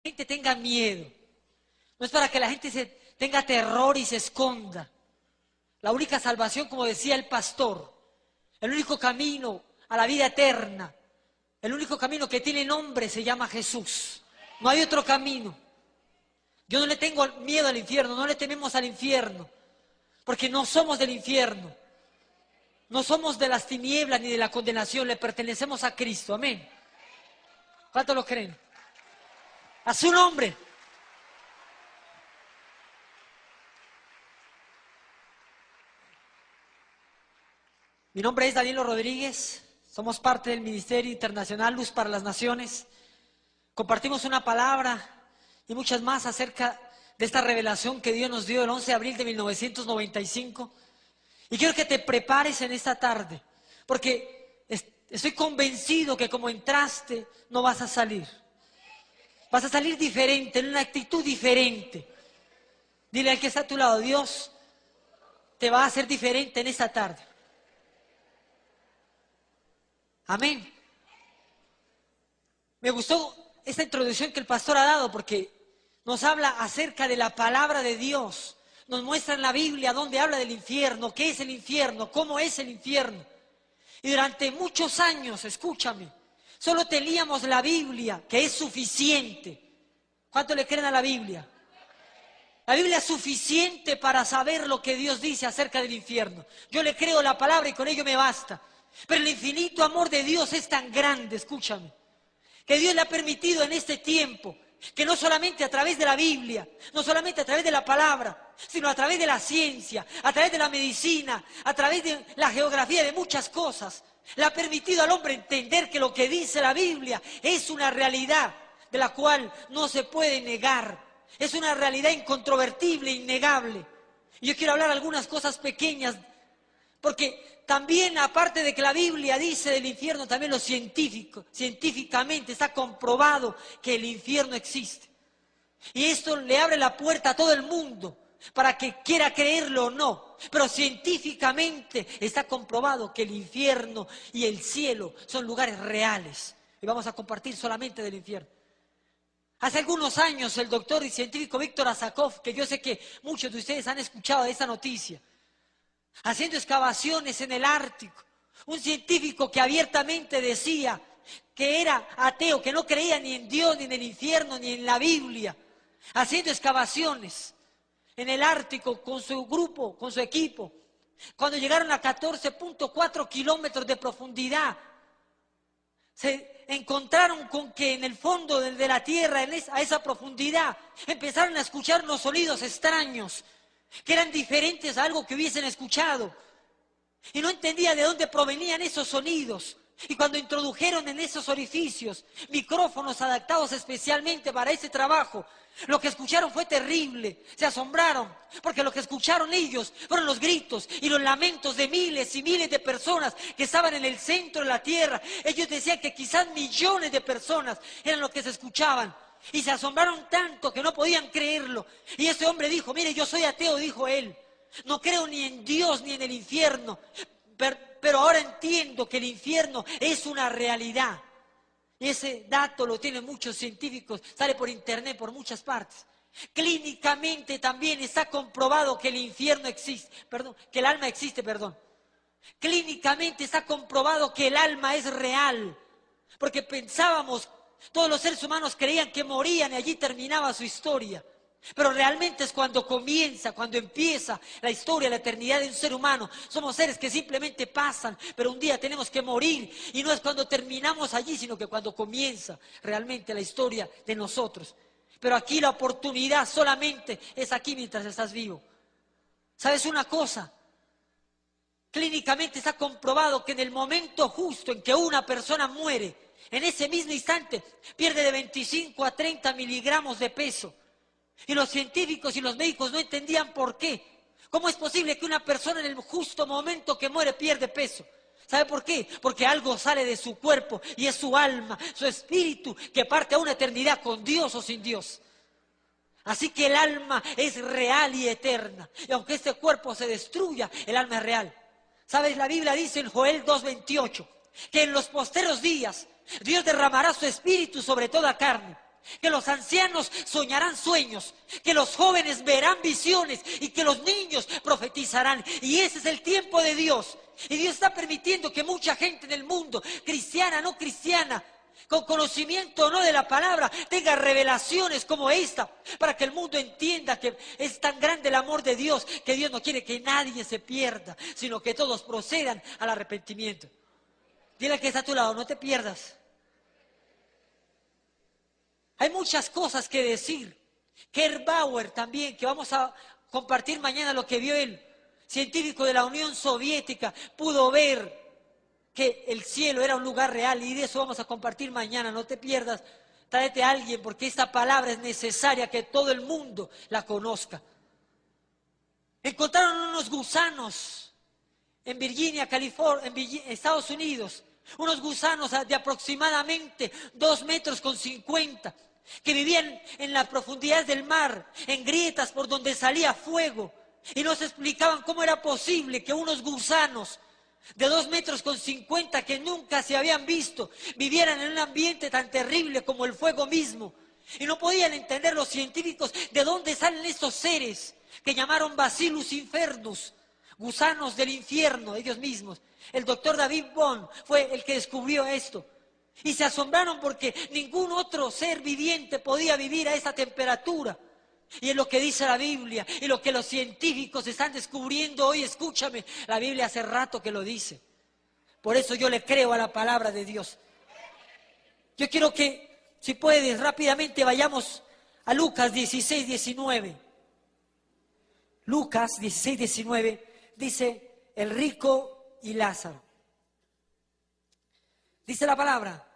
gente tenga miedo, no es para que la gente tenga terror y se esconda. La única salvación, como decía el pastor, el único camino a la vida eterna, el único camino que tiene nombre se llama Jesús. No hay otro camino. Yo no le tengo miedo al infierno, no le tememos al infierno, porque no somos del infierno, no somos de las tinieblas ni de la condenación, le pertenecemos a Cristo, amén. ¿Cuántos lo creen? A su nombre. Mi nombre es Danilo Rodríguez, somos parte del Ministerio Internacional Luz para las Naciones. Compartimos una palabra y muchas más acerca de esta revelación que Dios nos dio el 11 de abril de 1995. Y quiero que te prepares en esta tarde, porque estoy convencido que como entraste no vas a salir. Vas a salir diferente, en una actitud diferente. Dile al que está a tu lado, Dios te va a hacer diferente en esta tarde. Amén. Me gustó esta introducción que el pastor ha dado porque nos habla acerca de la palabra de Dios. Nos muestra en la Biblia dónde habla del infierno, qué es el infierno, cómo es el infierno. Y durante muchos años, escúchame, solo teníamos la Biblia, que es suficiente. ¿Cuánto le creen a la Biblia? La Biblia es suficiente para saber lo que Dios dice acerca del infierno. Yo le creo la palabra y con ello me basta. Pero el infinito amor de Dios es tan grande, escúchame, que Dios le ha permitido en este tiempo que no solamente a través de la Biblia, no solamente a través de la palabra, sino a través de la ciencia, a través de la medicina, a través de la geografía, de muchas cosas, le ha permitido al hombre entender que lo que dice la Biblia es una realidad de la cual no se puede negar, es una realidad incontrovertible, innegable. Y yo quiero hablar algunas cosas pequeñas, porque también, aparte de que la Biblia dice del infierno, también lo científicamente está comprobado que el infierno existe. Y esto le abre la puerta a todo el mundo para que quiera creerlo o no. Pero científicamente está comprobado que el infierno y el cielo son lugares reales. Y vamos a compartir solamente del infierno. Hace algunos años el doctor y científico Víctor Asakhov, que yo sé que muchos de ustedes han escuchado de esta noticia, haciendo excavaciones en el Ártico, un científico que abiertamente decía que era ateo, que no creía ni en Dios, ni en el infierno, ni en la Biblia, haciendo excavaciones en el Ártico con su grupo, con su equipo. Cuando llegaron a 14.4 kilómetros de profundidad, se encontraron con que en el fondo de la tierra, a esa profundidad, empezaron a escuchar unos sonidos extraños, que eran diferentes a algo que hubiesen escuchado. Y no entendía de dónde provenían esos sonidos. Y cuando introdujeron en esos orificios micrófonos adaptados especialmente para ese trabajo, lo que escucharon fue terrible. Se asombraron, porque lo que escucharon ellos fueron los gritos y los lamentos de miles y miles de personas que estaban en el centro de la tierra. Ellos decían que quizás millones de personas eran los que se escuchaban. Y se asombraron tanto que no podían creerlo. Y ese hombre dijo, mire, yo soy ateo, dijo él. No creo ni en Dios ni en el infierno. Pero ahora entiendo que el infierno es una realidad. Y ese dato lo tienen muchos científicos, sale por internet, por muchas partes. Clínicamente también está comprobado que el infierno existe, que el alma existe. Clínicamente está comprobado que el alma es real. Porque pensábamos, todos los seres humanos creían que morían y allí terminaba su historia. Pero realmente es cuando comienza, cuando empieza la historia, la eternidad de un ser humano. Somos seres que simplemente pasan, pero un día tenemos que morir. Y no es cuando terminamos allí, sino que cuando comienza realmente la historia de nosotros. Pero aquí la oportunidad solamente es aquí mientras estás vivo. ¿Sabes una cosa? Clínicamente está comprobado que en el momento justo en que una persona muere, en ese mismo instante pierde de 25 a 30 miligramos de peso. Y los científicos y los médicos no entendían por qué. ¿Cómo es posible que una persona en el justo momento que muere pierde peso? ¿Sabe por qué? Porque algo sale de su cuerpo y es su alma, su espíritu, que parte a una eternidad con Dios o sin Dios. Así que el alma es real y eterna. Y aunque este cuerpo se destruya, el alma es real. ¿Sabes? La Biblia dice en Joel 2:28 que en los posteros días Dios derramará su espíritu sobre toda carne. que los ancianos soñarán sueños, que los jóvenes verán visiones y que los niños profetizarán. Y ese es el tiempo de Dios. Y Dios está permitiendo que mucha gente en el mundo, cristiana, no cristiana, con conocimiento o no de la palabra, tenga revelaciones como esta, para que el mundo entienda que es tan grande el amor de Dios, que Dios no quiere que nadie se pierda, sino que todos procedan al arrepentimiento. Dile al que está a tu lado, no te pierdas. Hay muchas cosas que decir. Kurt Bauer también, que vamos a compartir mañana lo que vio él, científico de la Unión Soviética, pudo ver que el cielo era un lugar real, y de eso vamos a compartir mañana. No te pierdas, tráete a alguien, porque esta palabra es necesaria que todo el mundo la conozca. Encontraron unos gusanos en Virginia, California, en Estados Unidos, unos gusanos de aproximadamente 2,50 metros, que vivían en las profundidades del mar, en grietas por donde salía fuego, y nos explicaban cómo era posible que unos gusanos de 2,50 metros que nunca se habían visto vivieran en un ambiente tan terrible como el fuego mismo. Y no podían entender los científicos de dónde salen estos seres que llamaron Bacillus infernus, gusanos del infierno, ellos mismos. El doctor David Bohm fue el que descubrió esto. Y se asombraron porque ningún otro ser viviente podía vivir a esa temperatura. Y es lo que dice la Biblia, y lo que los científicos están descubriendo hoy. Escúchame, la Biblia hace rato que lo dice. Por eso yo le creo a la palabra de Dios. Yo quiero que, si puedes, rápidamente vayamos a Lucas 16, 19. Lucas 16, 19 dice el rico y Lázaro. Dice la palabra,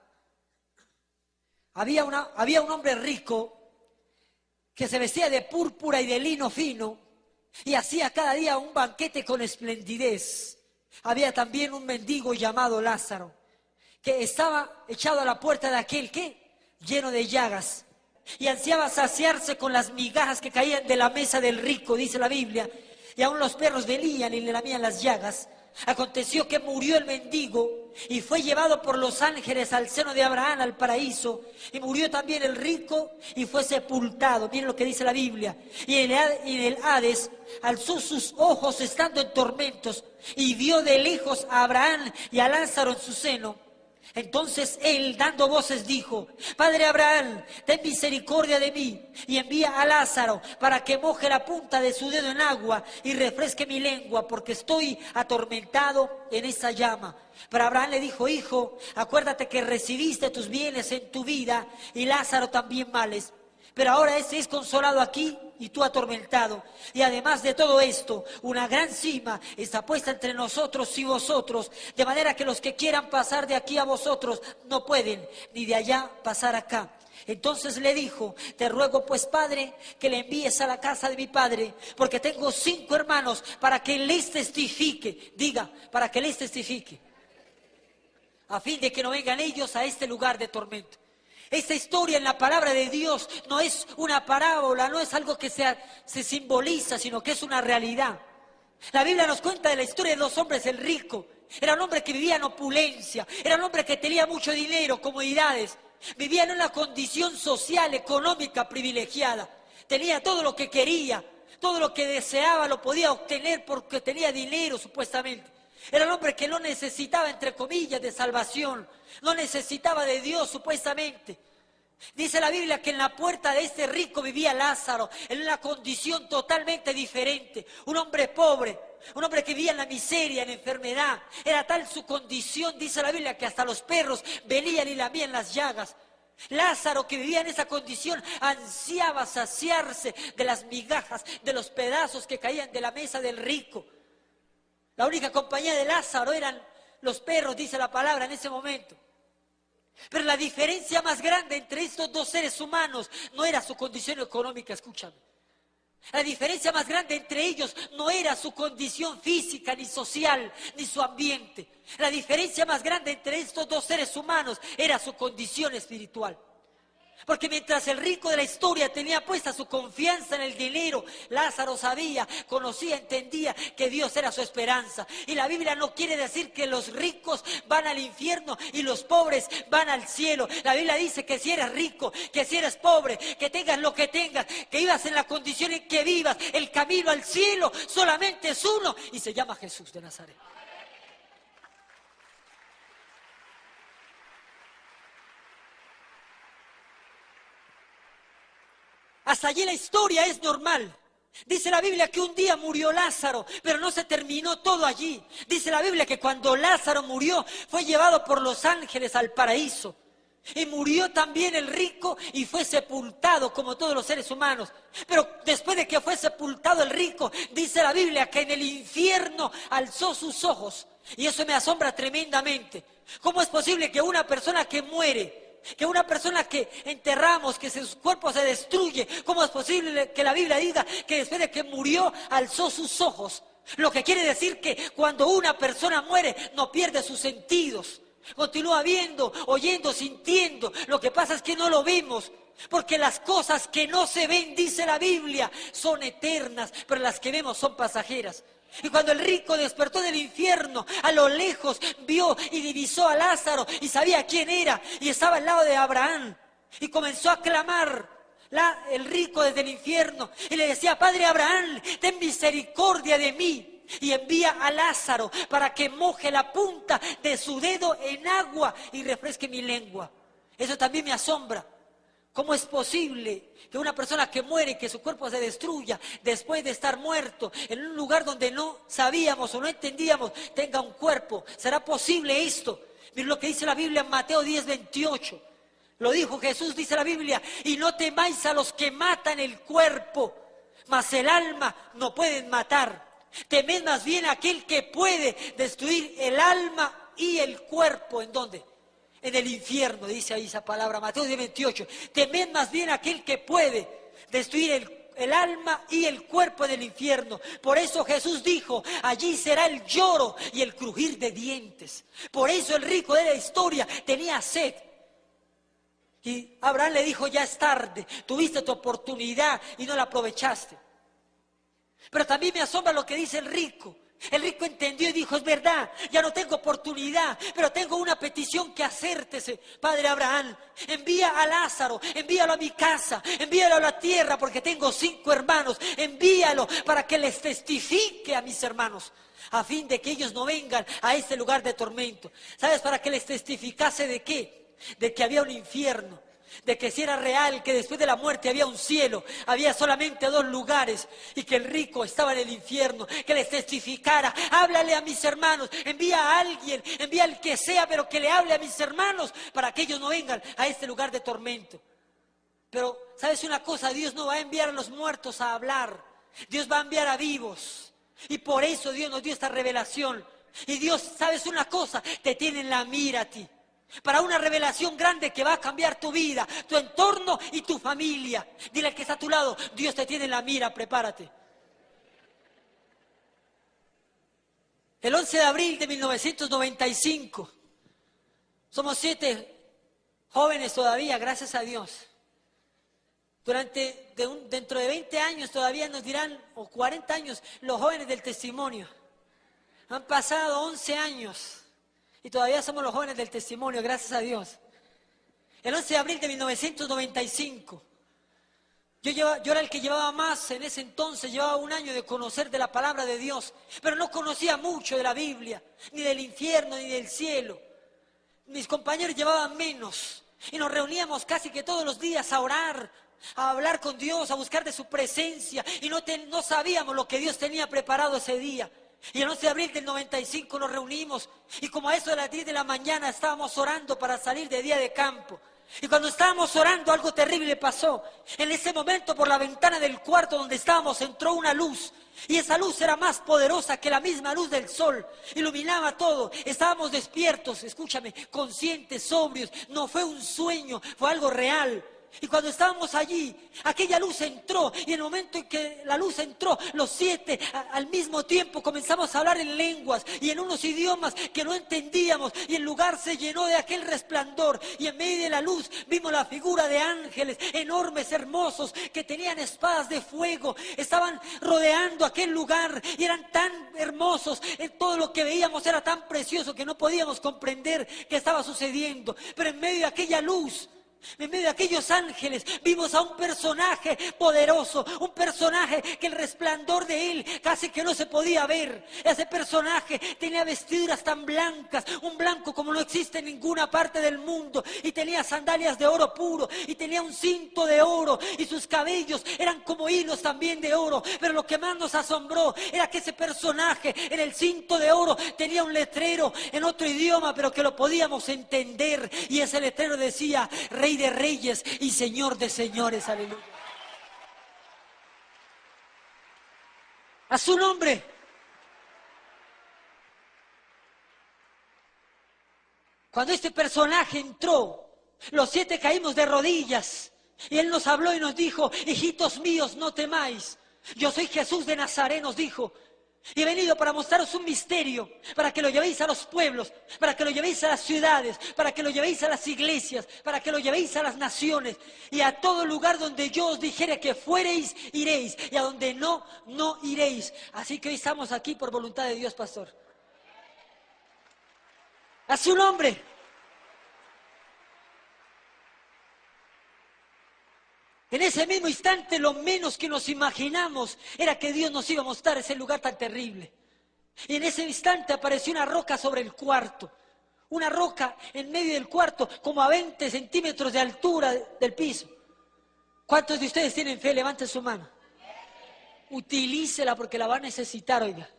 había un hombre rico que se vestía de púrpura y de lino fino y hacía cada día un banquete con esplendidez. Había también un mendigo llamado Lázaro, que estaba echado a la puerta de aquel que, lleno de llagas, y ansiaba saciarse con las migajas que caían de la mesa del rico, dice la Biblia, y aún los perros venían y le lamían las llagas. Aconteció que murió el mendigo y fue llevado por los ángeles al seno de Abraham, al paraíso, y murió también el rico y fue sepultado. Miren lo que dice la Biblia. Y en el Hades alzó sus ojos estando en tormentos y vio de lejos a Abraham y a Lázaro en su seno. Entonces él, dando voces, dijo: Padre Abraham, ten misericordia de mí y envía a Lázaro para que moje la punta de su dedo en agua y refresque mi lengua, porque estoy atormentado en esa llama. Pero Abraham le dijo: Hijo, acuérdate que recibiste tus bienes en tu vida y Lázaro también males. Pero ahora ese es consolado aquí y tú atormentado. Y además de todo esto, una gran cima está puesta entre nosotros y vosotros, de manera que los que quieran pasar de aquí a vosotros no pueden, ni de allá pasar acá. Entonces le dijo: Te ruego pues, Padre, que le envíes a la casa de mi padre, porque tengo 5 hermanos, para que les testifique. Diga, para que les testifique, a fin de que no vengan ellos a este lugar de tormento. Esta historia en la palabra de Dios no es una parábola, no es algo que se simboliza, sino que es una realidad. La Biblia nos cuenta de la historia de 2 hombres. El rico era un hombre que vivía en opulencia, era un hombre que tenía mucho dinero, comodidades, vivía en una condición social, económica privilegiada, tenía todo lo que quería, todo lo que deseaba lo podía obtener porque tenía dinero supuestamente. Era un hombre que no necesitaba, entre comillas, de salvación, no necesitaba de Dios supuestamente. Dice la Biblia que en la puerta de este rico vivía Lázaro, en una condición totalmente diferente. Un hombre pobre, un hombre que vivía en la miseria, en la enfermedad. Era tal su condición, dice la Biblia, que hasta los perros venían y lamían las llagas. Lázaro, que vivía en esa condición, ansiaba saciarse de las migajas, de los pedazos que caían de la mesa del rico. La única compañía de Lázaro eran los perros, dice la palabra en ese momento. Pero la diferencia más grande entre estos 2 seres humanos no era su condición económica, escúchame. La diferencia más grande entre ellos no era su condición física, ni social, ni su ambiente. La diferencia más grande entre estos 2 seres humanos era su condición espiritual. Porque mientras el rico de la historia tenía puesta su confianza en el dinero, Lázaro sabía, conocía, entendía que Dios era su esperanza. Y la Biblia no quiere decir que los ricos van al infierno y los pobres van al cielo. La Biblia dice que si eres rico, que si eres pobre, que tengas lo que tengas, que vivas en la condición en que vivas, el camino al cielo solamente es uno y se llama Jesús de Nazaret. Hasta allí la historia es normal. Dice la Biblia que un día murió Lázaro, pero no se terminó todo allí. Dice la Biblia que cuando Lázaro murió, fue llevado por los ángeles al paraíso. Y murió también el rico y fue sepultado como todos los seres humanos. Pero después de que fue sepultado el rico, dice la Biblia que en el infierno alzó sus ojos. Y eso me asombra tremendamente. ¿Cómo es posible que una persona que muere, que una persona que enterramos, que su cuerpo se destruye, cómo es posible que la Biblia diga que después de que murió alzó sus ojos? Lo que quiere decir que cuando una persona muere no pierde sus sentidos, continúa viendo, oyendo, sintiendo. Lo que pasa es que no lo vemos, porque las cosas que no se ven, dice la Biblia, son eternas, pero las que vemos son pasajeras. Y cuando el rico despertó del infierno, a lo lejos vio y divisó a Lázaro y sabía quién era, y estaba al lado de Abraham. Y comenzó a clamar el rico desde el infierno y le decía: Padre Abraham, ten misericordia de mí y envía a Lázaro para que moje la punta de su dedo en agua y refresque mi lengua. Eso también me asombra. ¿Cómo es posible que una persona que muere, que su cuerpo se destruya después de estar muerto, en un lugar donde no sabíamos o no entendíamos, tenga un cuerpo? ¿Será posible esto? Miren lo que dice la Biblia en Mateo 10:28. Lo dijo Jesús, dice la Biblia: y no temáis a los que matan el cuerpo, mas el alma no pueden matar. Temed más bien a aquel que puede destruir el alma y el cuerpo. ¿En dónde? En el infierno, dice ahí esa palabra, Mateo 10:28. Temed más bien a aquel que puede destruir el alma y el cuerpo en el infierno. Por eso Jesús dijo: allí será el lloro y el crujir de dientes. Por eso el rico de la historia tenía sed. Y Abraham le dijo: ya es tarde, tuviste tu oportunidad y no la aprovechaste. Pero también me asombra lo que dice el rico. El rico entendió y dijo: es verdad, ya no tengo oportunidad, pero tengo una petición que hacerte, Padre Abraham. Envía a Lázaro, envíalo a mi casa, envíalo a la tierra, porque tengo 5 hermanos. Envíalo para que les testifique a mis hermanos, a fin de que ellos no vengan a este lugar de tormento. ¿Sabes? Para que les testificase ¿de qué? De que había un infierno, de que si era real, que después de la muerte había un cielo, había solamente 2 lugares, y que el rico estaba en el infierno. Que les testificara: háblale a mis hermanos, envía a alguien, envía al que sea, pero que le hable a mis hermanos para que ellos no vengan a este lugar de tormento. Pero, ¿sabes una cosa? Dios no va a enviar a los muertos a hablar, Dios va a enviar a vivos, y por eso Dios nos dio esta revelación. Y Dios, ¿sabes una cosa? Te tiene en la mira a ti, para una revelación grande que va a cambiar tu vida, tu entorno y tu familia. Dile al que está a tu lado: Dios te tiene en la mira, prepárate. El 11 de abril de 1995, somos 7 jóvenes todavía, gracias a Dios. Dentro de 20 años todavía nos dirán, o 40 años, los jóvenes del testimonio. Han pasado 11 años. Y todavía somos los jóvenes del testimonio, gracias a Dios. El 11 de abril de 1995, yo era el que llevaba más en ese entonces, llevaba 1 año de conocer de la palabra de Dios, pero no conocía mucho de la Biblia, ni del infierno, ni del cielo. Mis compañeros llevaban menos, y nos reuníamos casi que todos los días a orar, a hablar con Dios, a buscar de su presencia, y no sabíamos lo que Dios tenía preparado ese día. Y el 11 de abril del 95 nos reunimos, y como a eso de las 10 de la mañana estábamos orando para salir de día de campo. Y cuando estábamos orando, algo terrible pasó. En ese momento, por la ventana del cuarto donde estábamos, entró una luz. Y esa luz era más poderosa que la misma luz del sol. Iluminaba todo. Estábamos despiertos, escúchame, conscientes, sobrios. No fue un sueño, fue algo real. Y cuando estábamos allí, aquella luz entró, y en el momento en que la luz entró, los 7 al mismo tiempo comenzamos a hablar en lenguas y en unos idiomas que no entendíamos, y el lugar se llenó de aquel resplandor, y en medio de la luz vimos la figura de ángeles enormes, hermosos, que tenían espadas de fuego, estaban rodeando aquel lugar y eran tan hermosos, todo lo que veíamos era tan precioso que no podíamos comprender qué estaba sucediendo, pero en medio de aquella luz, en medio de aquellos ángeles, vimos a un personaje poderoso, un personaje que el resplandor de él casi que no se podía ver. Ese personaje tenía vestiduras tan blancas, un blanco como no existe en ninguna parte del mundo, y tenía sandalias de oro puro, y tenía un cinto de oro, y sus cabellos eran como hilos también de oro. Pero lo que más nos asombró era que ese personaje en el cinto de oro tenía un letrero en otro idioma, pero que lo podíamos entender, y ese letrero decía: Rey de reyes y Señor de señores. Aleluya. A su nombre. Cuando este personaje entró, los 7 caímos de rodillas, y él nos habló y nos dijo: hijitos míos, no temáis, yo soy Jesús de Nazaret, nos dijo. Y he venido para mostraros un misterio, para que lo llevéis a los pueblos, para que lo llevéis a las ciudades, para que lo llevéis a las iglesias, para que lo llevéis a las naciones, y a todo lugar donde yo os dijere que fuereis, iréis, y a donde no, no iréis. Así que hoy estamos aquí por voluntad de Dios, pastor. A su nombre. En ese mismo instante, lo menos que nos imaginamos era que Dios nos iba a mostrar ese lugar tan terrible. Y en ese instante apareció una roca sobre el cuarto. Una roca en medio del cuarto, como a 20 centímetros de altura del piso. ¿Cuántos de ustedes tienen fe? Levanten su mano. Utilícela porque la va a necesitar, oiga.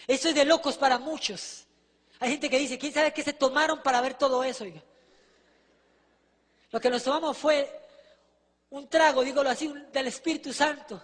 Eso es de locos para muchos. Hay gente que dice: ¿quién sabe qué se tomaron para ver todo eso, oiga? Lo que nos tomamos fue un trago, dígalo así, del Espíritu Santo.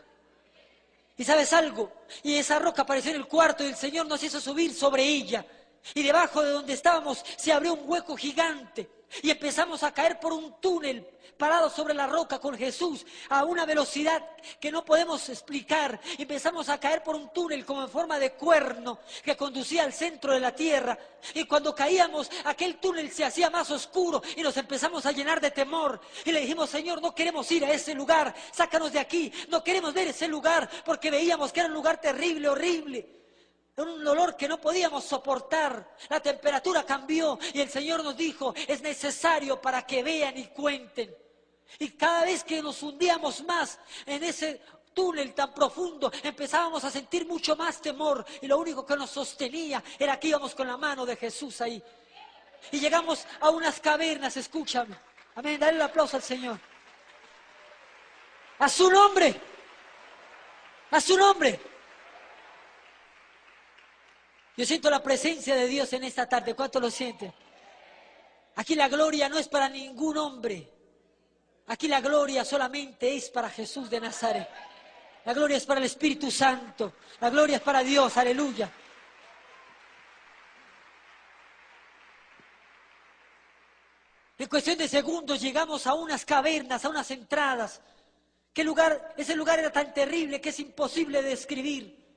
¿Y sabes algo? Y esa roca apareció en el cuarto, y el Señor nos hizo subir sobre ella. Y debajo de donde estábamos se abrió un hueco gigante. Y empezamos a caer por un túnel parados sobre la roca con Jesús a una velocidad que no podemos explicar. Y empezamos a caer por un túnel como en forma de cuerno que conducía al centro de la tierra. Y cuando caíamos, aquel túnel se hacía más oscuro y nos empezamos a llenar de temor. Y le dijimos: Señor, no queremos ir a ese lugar, sácanos de aquí, no queremos ver ese lugar, porque veíamos que era un lugar terrible, horrible. Un olor que no podíamos soportar. La temperatura cambió y el Señor nos dijo: es necesario para que vean y cuenten. Y cada vez que nos hundíamos más en ese túnel tan profundo, empezábamos a sentir mucho más temor, y lo único que nos sostenía era que íbamos con la mano de Jesús ahí. Y llegamos a unas cavernas, escúchame. Amén, dale el aplauso al Señor. A su nombre. A su nombre. Yo siento la presencia de Dios en esta tarde. ¿Cuánto lo sienten? Aquí la gloria no es para ningún hombre. Aquí la gloria solamente es para Jesús de Nazaret. La gloria es para el Espíritu Santo. La gloria es para Dios. Aleluya. En cuestión de segundos llegamos a unas cavernas, a unas entradas. Ese lugar era tan terrible que es imposible de describir.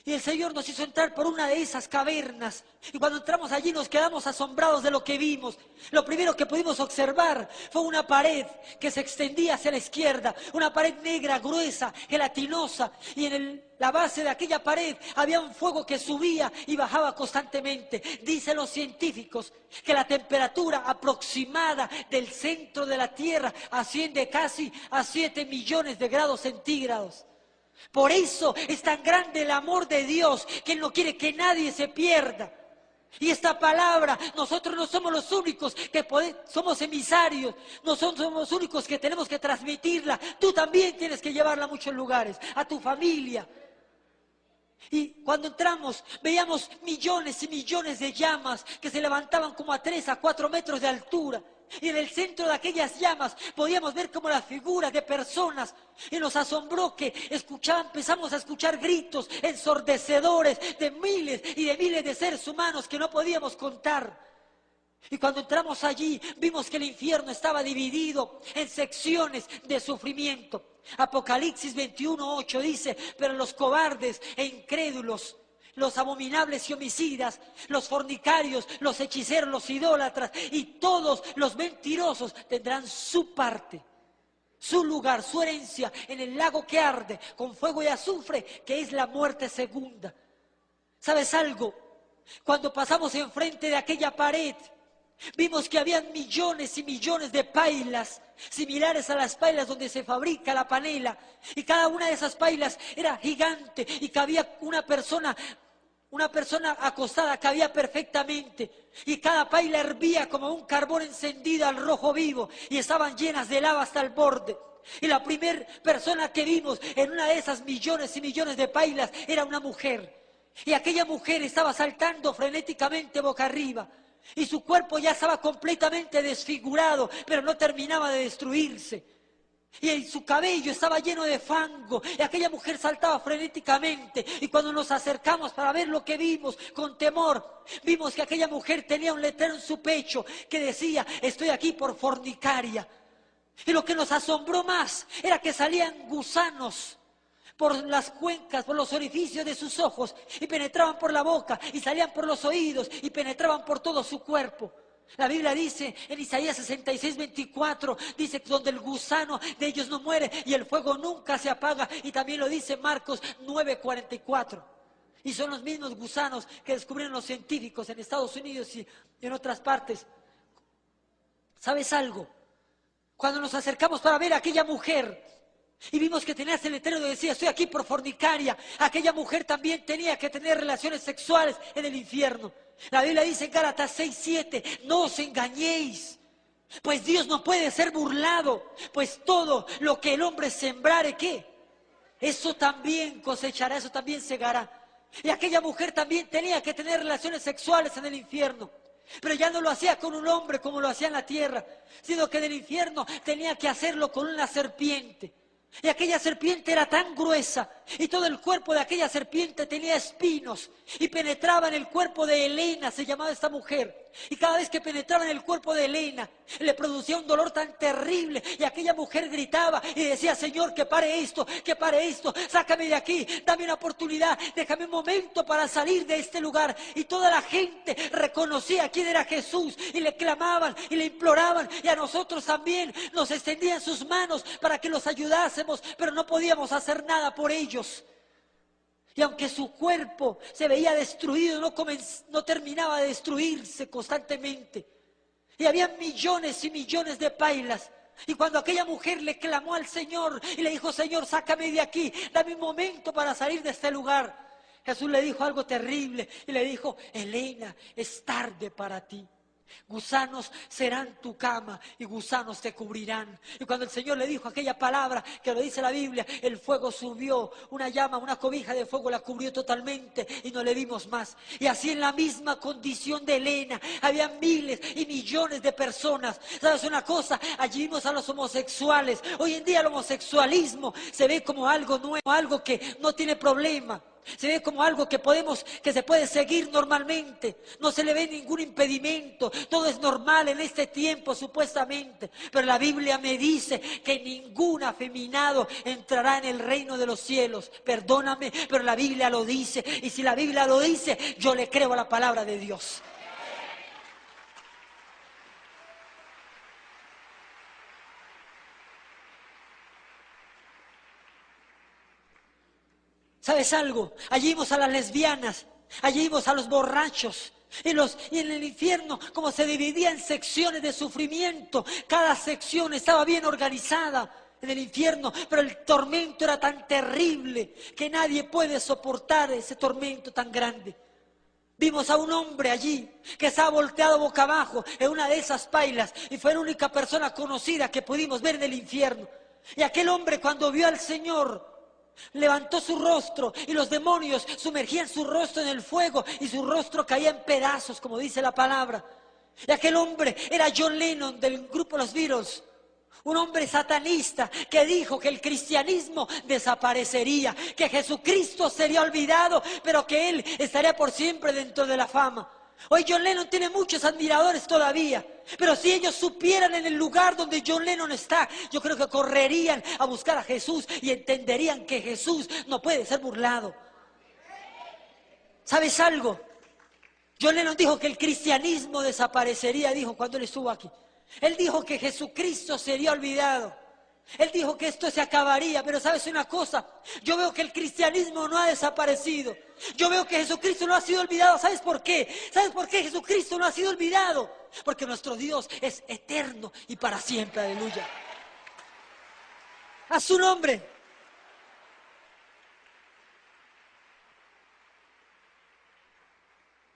Y el Señor nos hizo entrar por una de esas cavernas. Y cuando entramos allí nos quedamos asombrados de lo que vimos. Lo primero que pudimos observar fue una pared que se extendía hacia la izquierda. Una pared negra, gruesa, gelatinosa. Y en la base de aquella pared había un fuego que subía y bajaba constantemente. Dicen los científicos que la temperatura aproximada del centro de la Tierra asciende casi a 7 millones de grados centígrados. Por eso es tan grande el amor de Dios, que Él no quiere que nadie se pierda. Y esta palabra, nosotros no somos los únicos que somos emisarios, no somos los únicos que tenemos que transmitirla. Tú también tienes que llevarla a muchos lugares, a tu familia. Y cuando entramos, veíamos millones y millones de llamas que se levantaban como a 3 a 4 metros de altura. Y en el centro de aquellas llamas podíamos ver como las figuras de personas. Y nos asombró que empezamos a escuchar gritos ensordecedores de miles y de miles de seres humanos que no podíamos contar. Y cuando entramos allí, vimos que el infierno estaba dividido en secciones de sufrimiento. Apocalipsis 21:8 dice: pero los cobardes e incrédulos, los abominables y homicidas, los fornicarios, los hechiceros, los idólatras y todos los mentirosos tendrán su parte, su lugar, su herencia en el lago que arde con fuego y azufre, que es la muerte segunda. ¿Sabes algo? Cuando pasamos enfrente de aquella pared, vimos que habían millones y millones de pailas, similares a las pailas donde se fabrica la panela, y cada una de esas pailas era gigante y cabía una persona acostada, cabía perfectamente, y cada paila hervía como un carbón encendido al rojo vivo, y estaban llenas de lava hasta el borde. Y la primera persona que vimos en una de esas millones y millones de pailas era una mujer, y aquella mujer estaba saltando frenéticamente boca arriba, y su cuerpo ya estaba completamente desfigurado, pero no terminaba de destruirse. Y su cabello estaba lleno de fango, y aquella mujer saltaba frenéticamente. Y cuando nos acercamos para ver lo que vimos con temor, vimos que aquella mujer tenía un letrero en su pecho que decía: estoy aquí por fornicaria. Y lo que nos asombró más era que salían gusanos por las cuencas, por los orificios de sus ojos, y penetraban por la boca, y salían por los oídos, y penetraban por todo su cuerpo. La Biblia dice en Isaías 66:24, dice: donde el gusano de ellos no muere y el fuego nunca se apaga. Y también lo dice Marcos 9:44. Y son los mismos gusanos que descubrieron los científicos en Estados Unidos y en otras partes. ¿Sabes algo? Cuando nos acercamos para ver a aquella mujer y vimos que tenía ese letrero que decía: estoy aquí por fornicaria, aquella mujer también tenía que tener relaciones sexuales en el infierno. La Biblia dice en Gálatas 6:7: no os engañéis, pues Dios no puede ser burlado, pues todo lo que el hombre sembrare, ¿qué? Eso también cosechará, eso también segará. Y aquella mujer también tenía que tener relaciones sexuales en el infierno. Pero ya no lo hacía con un hombre como lo hacía en la tierra, sino que en el infierno tenía que hacerlo con una serpiente. Y aquella serpiente era tan gruesa, y todo el cuerpo de aquella serpiente tenía espinos, y penetraba en el cuerpo de Helena, se llamaba esta mujer. Y cada vez que penetraba en el cuerpo de Helena, le producía un dolor tan terrible, y aquella mujer gritaba y decía: Señor, que pare esto, sácame de aquí, dame una oportunidad, déjame un momento para salir de este lugar. Y toda la gente reconocía quién era Jesús, y le clamaban y le imploraban, y a nosotros también nos extendían sus manos para que los ayudásemos, pero no podíamos hacer nada por ellos. Y aunque su cuerpo se veía destruido, no terminaba de destruirse constantemente. Y había millones y millones de pailas. Y cuando aquella mujer le clamó al Señor y le dijo: Señor, sácame de aquí, dame un momento para salir de este lugar, Jesús le dijo algo terrible y le dijo: Helena, es tarde para ti. Gusanos serán tu cama y gusanos te cubrirán. Y cuando el Señor le dijo aquella palabra, que lo dice la Biblia, el fuego subió, una llama, una cobija de fuego la cubrió totalmente y no le vimos más. Y así en la misma condición de Helena había miles y millones de personas. ¿Sabes una cosa? Allí vimos a los homosexuales. Hoy en día el homosexualismo se ve como algo nuevo, algo que no tiene problema. Se ve como algo que se puede seguir normalmente. No se le ve ningún impedimento. Todo es normal en este tiempo, supuestamente. Pero la Biblia me dice que ningún afeminado entrará en el reino de los cielos. Perdóname, pero la Biblia lo dice. Y si la Biblia lo dice, yo le creo a la palabra de Dios. ¿Sabes algo? Allí vimos a las lesbianas, allí vimos a los borrachos. Y en el infierno, como se dividía en secciones de sufrimiento, cada sección estaba bien organizada en el infierno, pero el tormento era tan terrible que nadie puede soportar ese tormento tan grande. Vimos a un hombre allí que estaba volteado boca abajo en una de esas pailas, y fue la única persona conocida que pudimos ver en el infierno. Y aquel hombre, cuando vio al Señor, levantó su rostro, y los demonios sumergían su rostro en el fuego y su rostro caía en pedazos, como dice la palabra. Y aquel hombre era John Lennon del grupo Los Beatles, un hombre satanista que dijo que el cristianismo desaparecería, que Jesucristo sería olvidado, pero que Él estaría por siempre dentro de la fama. Hoy John Lennon tiene muchos admiradores todavía, pero si ellos supieran en el lugar donde John Lennon está, yo creo que correrían a buscar a Jesús y entenderían que Jesús no puede ser burlado. ¿Sabes algo? John Lennon dijo que el cristianismo desaparecería, dijo cuando él estuvo aquí. Él dijo que Jesucristo sería olvidado. Él dijo que esto se acabaría, pero ¿sabes una cosa? Yo veo que el cristianismo no ha desaparecido. Yo veo que Jesucristo no ha sido olvidado. ¿Sabes por qué? ¿Sabes por qué Jesucristo no ha sido olvidado? Porque nuestro Dios es eterno y para siempre, aleluya. A su nombre.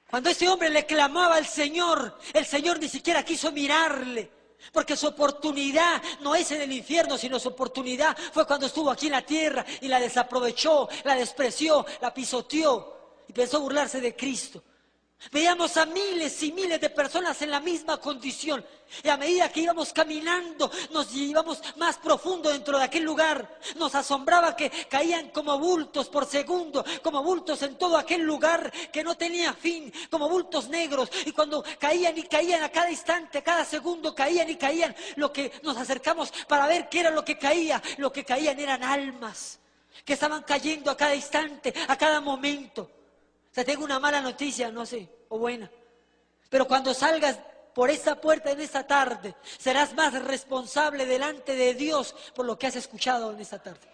Cuando ese hombre le clamaba al Señor, el Señor ni siquiera quiso mirarle. Porque su oportunidad no es en el infierno, sino su oportunidad fue cuando estuvo aquí en la tierra y la desaprovechó, la despreció, la pisoteó y pensó burlarse de Cristo. Veíamos a miles y miles de personas en la misma condición y a medida que íbamos caminando nos íbamos más profundo dentro de aquel lugar. Nos asombraba que caían como bultos por segundo, como bultos en todo aquel lugar que no tenía fin, como bultos negros, y cuando caían y caían a cada instante, a cada segundo caían y caían, lo que nos acercamos para ver qué era lo que caían eran almas que estaban cayendo a cada instante, a cada momento. O sea, tengo una mala noticia, no sé, o buena. Pero cuando salgas por esa puerta en esta tarde, serás más responsable delante de Dios por lo que has escuchado en esta tarde.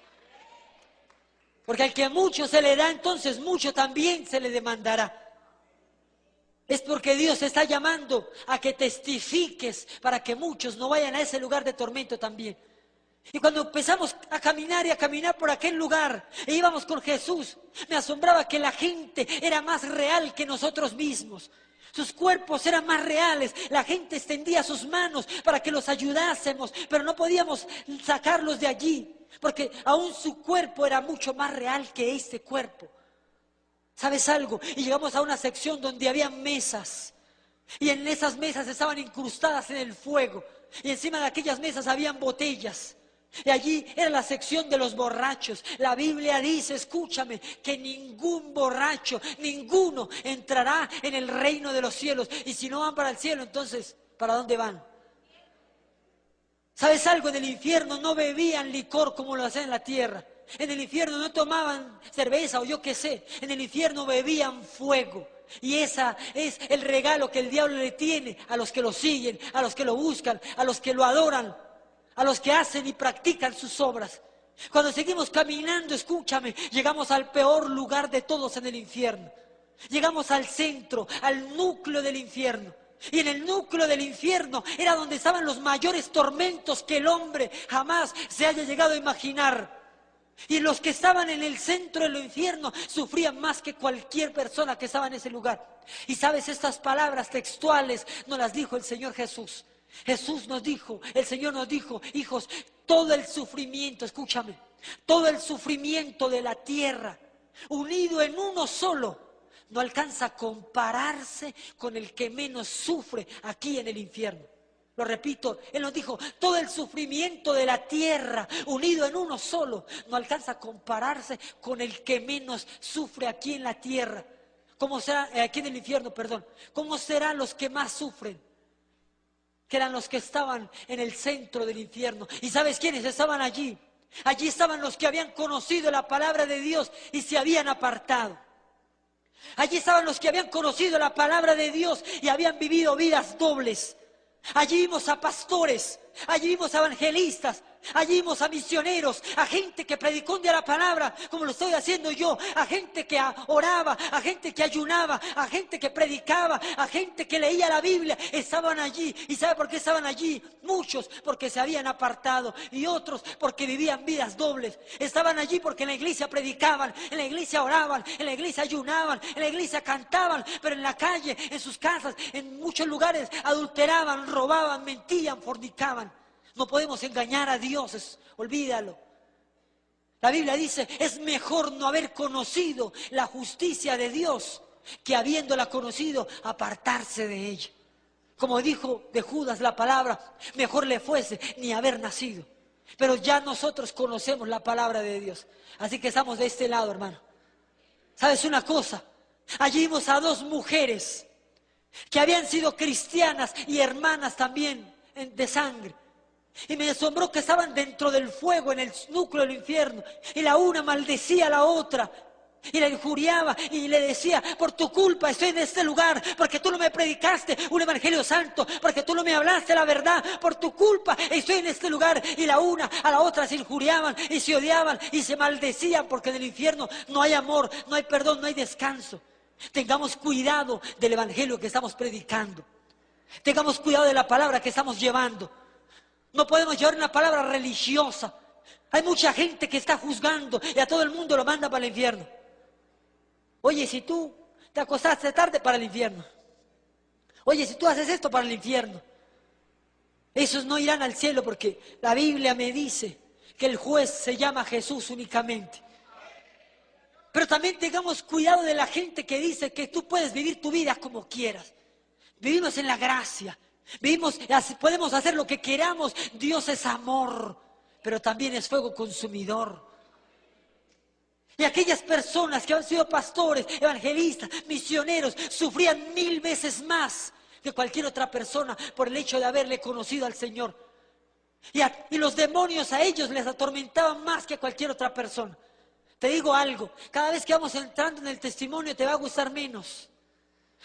Porque al que mucho se le da, entonces mucho también se le demandará. Es porque Dios te está llamando a que testifiques para que muchos no vayan a ese lugar de tormento también. Y cuando empezamos a caminar y a caminar por aquel lugar e íbamos con Jesús, me asombraba que la gente era más real que nosotros mismos. Sus cuerpos eran más reales, la gente extendía sus manos para que los ayudásemos, pero no podíamos sacarlos de allí, porque aún su cuerpo era mucho más real que este cuerpo. ¿Sabes algo? Y llegamos a una sección donde había mesas, y en esas mesas estaban incrustadas en el fuego, y encima de aquellas mesas habían botellas. Y allí era la sección de los borrachos. La Biblia dice, escúchame, que ningún borracho, ninguno entrará en el reino de los cielos. Y si no van para el cielo, entonces, ¿para dónde van? ¿Sabes algo? En el infierno no bebían licor como lo hacían en la tierra. En el infierno no tomaban cerveza o yo qué sé. En el infierno bebían fuego. Y ese es el regalo que el diablo le tiene a los que lo siguen, a los que lo buscan, a los que lo adoran, a los que hacen y practican sus obras. Cuando seguimos caminando, escúchame, llegamos al peor lugar de todos en el infierno. Llegamos al centro, al núcleo del infierno. Y en el núcleo del infierno era donde estaban los mayores tormentos que el hombre jamás se haya llegado a imaginar. Y los que estaban en el centro del infierno sufrían más que cualquier persona que estaba en ese lugar. Y sabes, estas palabras textuales nos las dijo el Señor Jesús. Jesús nos dijo, el Señor nos dijo, hijos, todo el sufrimiento, escúchame, todo el sufrimiento de la tierra, unido en uno solo, no alcanza a compararse con el que menos sufre aquí en el infierno. Lo repito, Él nos dijo, todo el sufrimiento de la tierra, unido en uno solo, no alcanza a compararse con el que menos sufre aquí en la tierra. ¿Cómo será, aquí en el infierno, perdón? ¿Cómo serán los que más sufren? Que eran los que estaban en el centro del infierno. ¿Y sabes quiénes estaban allí? Allí estaban los que habían conocido la palabra de Dios y se habían apartado. Allí estaban los que habían conocido la palabra de Dios y habían vivido vidas dobles. Allí vimos a pastores, allí vimos a evangelistas, allí vimos a misioneros, a gente que predicó un día la palabra, como lo estoy haciendo yo, a gente que oraba, a gente que ayunaba, a gente que predicaba, a gente que leía la Biblia. Estaban allí. ¿Y sabe por qué estaban allí? Muchos porque se habían apartado y otros porque vivían vidas dobles. Estaban allí porque en la iglesia predicaban, en la iglesia oraban, en la iglesia ayunaban, en la iglesia cantaban, pero en la calle, en sus casas, en muchos lugares adulteraban, robaban, mentían, fornicaban. No podemos engañar a Dios, olvídalo. La Biblia dice, es mejor no haber conocido la justicia de Dios que habiéndola conocido, apartarse de ella. Como dijo de Judas la palabra, mejor le fuese ni haber nacido. Pero ya nosotros conocemos la palabra de Dios. Así que estamos de este lado, hermano. ¿Sabes una cosa? Allí vimos a dos mujeres que habían sido cristianas y hermanas también de sangre. Y me asombró que estaban dentro del fuego, en el núcleo del infierno. Y la una maldecía a la otra. Y la injuriaba y le decía: por tu culpa estoy en este lugar, porque tú no me predicaste un evangelio santo, porque tú no me hablaste la verdad, por tu culpa estoy en este lugar. Y la una a la otra se injuriaban y se odiaban y se maldecían, porque en el infierno no hay amor, no hay perdón, no hay descanso. Tengamos cuidado del evangelio que estamos predicando. Tengamos cuidado de la palabra que estamos llevando. No podemos llevar una palabra religiosa. Hay mucha gente que está juzgando y a todo el mundo lo manda para el infierno. Oye, si tú te acostaste tarde, para el infierno. Oye, si tú haces esto, para el infierno. Esos no irán al cielo, porque la Biblia me dice que el juez se llama Jesús únicamente. Pero también tengamos cuidado de la gente que dice que tú puedes vivir tu vida como quieras. Vivimos en la gracia. Podemos hacer lo que queramos. Dios es amor, pero también es fuego consumidor. Y aquellas personas que han sido pastores, evangelistas, misioneros, sufrían 1000 veces más que cualquier otra persona por el hecho de haberle conocido al Señor. Y los demonios a ellos les atormentaban más que a cualquier otra persona. Te digo algo, cada vez que vamos entrando en el testimonio te va a gustar menos.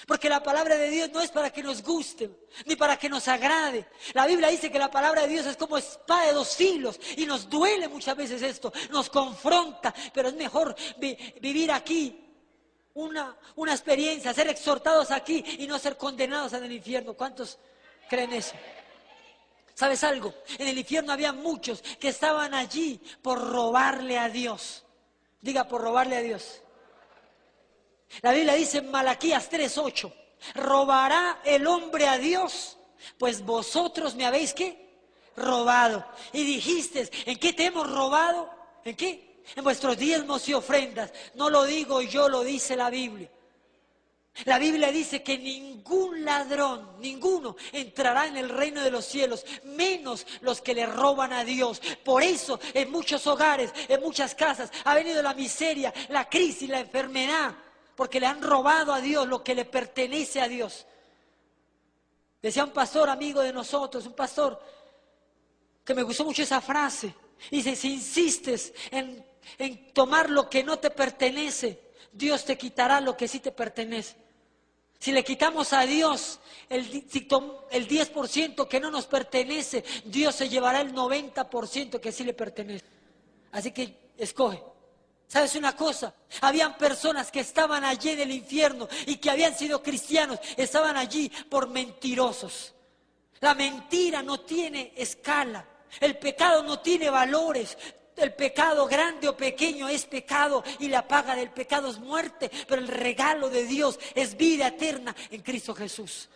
Porque la palabra de Dios no es para que nos guste, ni para que nos agrade. La Biblia dice que la palabra de Dios es como espada de 2 filos. Y nos duele muchas veces esto, nos confronta. Pero es mejor vivir aquí una experiencia, ser exhortados aquí y no ser condenados en el infierno. ¿Cuántos creen eso? ¿Sabes algo? En el infierno había muchos que estaban allí por robarle a Dios. Diga, por robarle a Dios. La Biblia dice en Malaquías 3:8, ¿robará el hombre a Dios? Pues vosotros me habéis, ¿qué? Robado. Y dijiste, ¿en qué te hemos robado? ¿En qué? En vuestros diezmos y ofrendas. No lo digo yo, lo dice la Biblia. La Biblia dice que ningún ladrón, ninguno, entrará en el reino de los cielos, menos los que le roban a Dios. Por eso en muchos hogares, en muchas casas, ha venido la miseria, la crisis, la enfermedad, porque le han robado a Dios lo que le pertenece a Dios. Decía un pastor amigo de nosotros, un pastor que me gustó mucho esa frase. Dice, si insistes en tomar lo que no te pertenece, Dios te quitará lo que sí te pertenece. Si le quitamos a Dios el 10% que no nos pertenece, Dios se llevará el 90% que sí le pertenece. Así que escoge. ¿Sabes una cosa? Habían personas que estaban allí en el infierno y que habían sido cristianos, estaban allí por mentirosos. La mentira no tiene escala, el pecado no tiene valores. El pecado grande o pequeño es pecado y la paga del pecado es muerte, pero el regalo de Dios es vida eterna en Cristo Jesús.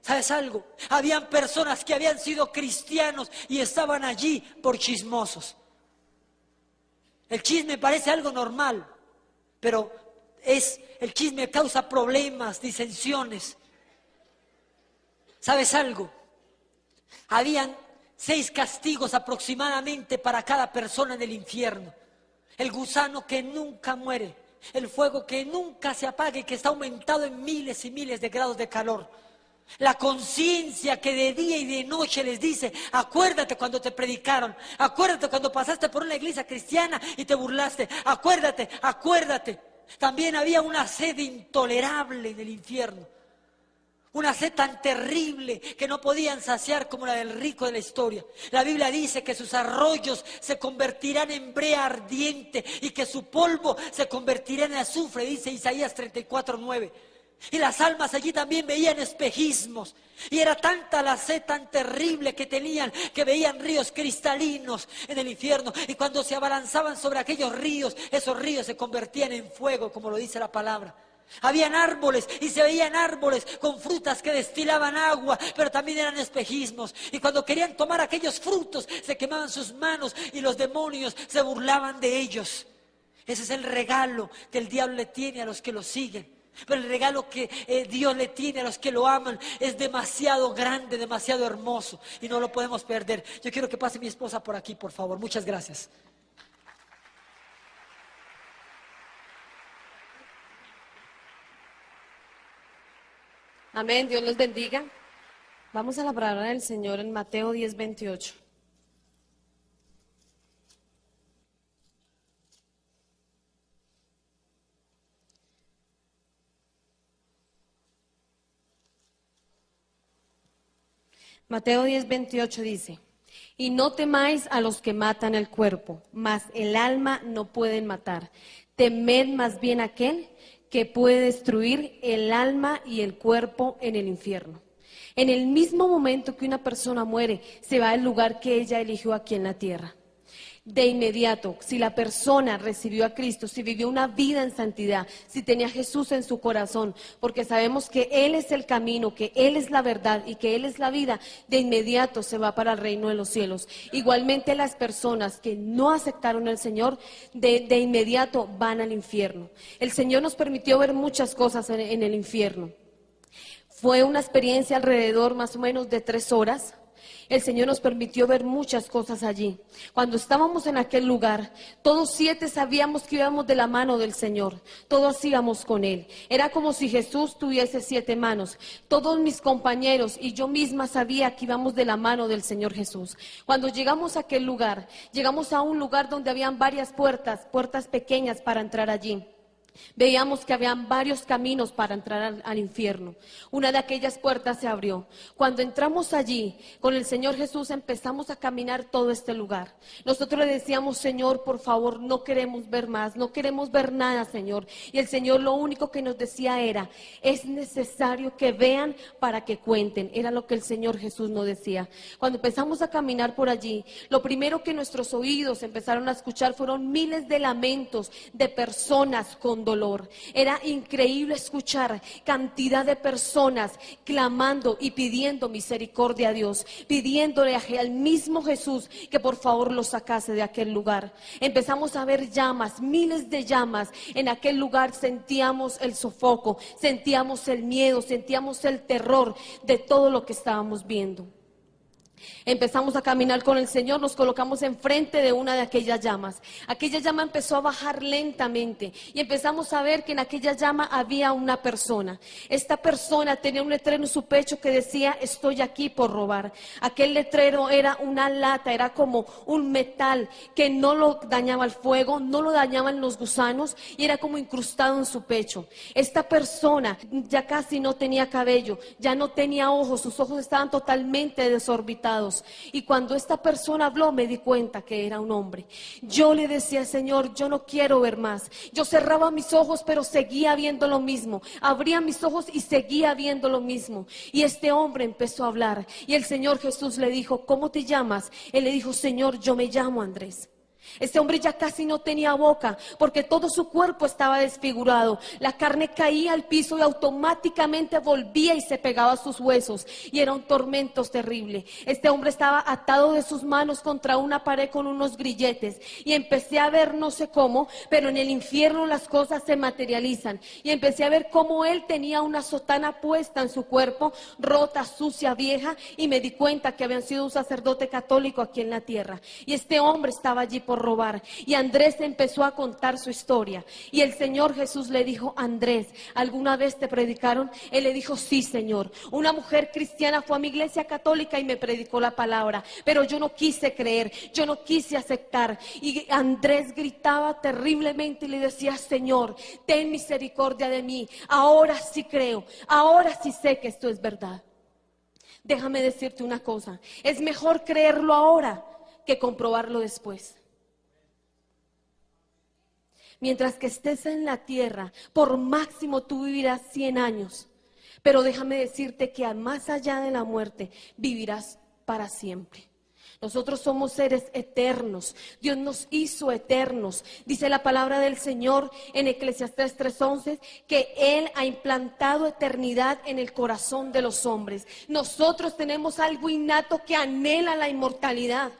¿Sabes algo? Habían personas que habían sido cristianos y estaban allí por chismosos. El chisme parece algo normal, pero el chisme causa problemas, disensiones. ¿Sabes algo? Habían 6 castigos aproximadamente para cada persona en el infierno. El gusano que nunca muere, el fuego que nunca se apaga y que está aumentado en miles y miles de grados de calor. La conciencia que de día y de noche les dice, acuérdate cuando te predicaron, acuérdate cuando pasaste por una iglesia cristiana y te burlaste, acuérdate, acuérdate. También había una sed intolerable en el infierno. Una sed tan terrible que no podían saciar como la del rico de la historia. La Biblia dice que sus arroyos se convertirán en brea ardiente y que su polvo se convertirá en azufre, dice Isaías 34:9. Y las almas allí también veían espejismos. Y era tanta la sed tan terrible que tenían que veían ríos cristalinos en el infierno. Y cuando se abalanzaban sobre aquellos ríos, esos ríos se convertían en fuego, como lo dice la palabra. Habían árboles y se veían árboles con frutas que destilaban agua, pero también eran espejismos. Y cuando querían tomar aquellos frutos, se quemaban sus manos y los demonios se burlaban de ellos. Ese es el regalo que el diablo le tiene a los que lo siguen. Pero el regalo que Dios le tiene a los que lo aman es demasiado grande, demasiado hermoso y no lo podemos perder. Yo quiero que pase mi esposa por aquí, por favor. Muchas gracias. Amén, Dios los bendiga. Vamos a la palabra del Señor en Mateo 10:28. Mateo 10:28 dice: y no temáis a los que matan el cuerpo, mas el alma no pueden matar. Temed más bien a aquel que puede destruir el alma y el cuerpo en el infierno. En el mismo momento que una persona muere, se va al lugar que ella eligió aquí en la tierra. De inmediato, si la persona recibió a Cristo, si vivió una vida en santidad, si tenía a Jesús en su corazón, porque sabemos que Él es el camino, que Él es la verdad y que Él es la vida, de inmediato se va para el reino de los cielos. Igualmente las personas que no aceptaron al Señor, de inmediato van al infierno. El Señor nos permitió ver muchas cosas en el infierno. Fue una experiencia alrededor más o menos de 3 horas. El Señor nos permitió ver muchas cosas allí. Cuando estábamos en aquel lugar, todos 7 sabíamos que íbamos de la mano del Señor. Todos íbamos con Él. Era como si Jesús tuviese 7 manos. Todos mis compañeros y yo misma sabía que íbamos de la mano del Señor Jesús. Cuando llegamos a aquel lugar, llegamos a un lugar donde habían varias puertas pequeñas para entrar allí. Veíamos que habían varios caminos para entrar al infierno. Una de aquellas puertas se abrió. Cuando entramos allí, con el Señor Jesús empezamos a caminar todo este lugar. Nosotros le decíamos: Señor, por favor, no queremos ver más, no queremos ver nada, Señor. Y el Señor lo único que nos decía era: es necesario que vean para que cuenten. Era lo que el Señor Jesús nos decía. Cuando empezamos a caminar por allí, lo primero que nuestros oídos empezaron a escuchar fueron miles de lamentos de personas con dolor. Era increíble escuchar cantidad de personas clamando y pidiendo misericordia a Dios, pidiéndole al mismo Jesús que por favor los sacase de aquel lugar. Empezamos a ver llamas, miles de llamas en aquel lugar. Sentíamos el sofoco, sentíamos el miedo, sentíamos el terror de todo lo que estábamos viendo. Empezamos a caminar con el Señor, nos colocamos enfrente de una de aquellas llamas. Aquella llama empezó a bajar lentamente y empezamos a ver que en aquella llama había una persona. Esta persona tenía un letrero en su pecho que decía: estoy aquí por robar. Aquel letrero era una lata, era como un metal que no lo dañaba el fuego, no lo dañaban los gusanos y era como incrustado en su pecho. Esta persona ya casi no tenía cabello, ya no tenía ojos, sus ojos estaban totalmente desorbitados. Y cuando esta persona habló, me di cuenta que era un hombre. Yo le decía: Señor, yo no quiero ver más. Yo cerraba mis ojos, pero seguía viendo lo mismo. Abría mis ojos y seguía viendo lo mismo. Y este hombre empezó a hablar. Y el Señor Jesús le dijo: ¿cómo te llamas? Él le dijo: Señor, yo me llamo Andrés. Este hombre ya casi no tenía boca porque todo su cuerpo estaba desfigurado. La carne caía al piso y automáticamente volvía y se pegaba a sus huesos y era un tormento terrible. Este hombre estaba atado de sus manos contra una pared con unos grilletes y empecé a ver, no sé cómo, pero en el infierno las cosas se materializan y empecé a ver cómo él tenía una sotana puesta en su cuerpo, rota, sucia, vieja, y me di cuenta que habían sido un sacerdote católico aquí en la tierra y este hombre estaba allí por robar. Y Andrés empezó a contar su historia y el Señor Jesús le dijo: Andrés, ¿alguna vez te predicaron? Él le dijo: sí, Señor, una mujer cristiana fue a mi iglesia católica y me predicó la palabra, pero yo no quise creer, yo no quise aceptar. Y Andrés gritaba terriblemente y le decía: Señor, ten misericordia de mí, ahora sí creo, ahora sí sé que esto es verdad. Déjame decirte una cosa: es mejor creerlo ahora que comprobarlo después. Mientras que estés en la tierra, por máximo tú vivirás 100 años. Pero déjame decirte que más allá de la muerte, vivirás para siempre. Nosotros somos seres eternos. Dios nos hizo eternos. Dice la palabra del Señor en Eclesiastés 3:11 que Él ha implantado eternidad en el corazón de los hombres. Nosotros tenemos algo innato que anhela la inmortalidad,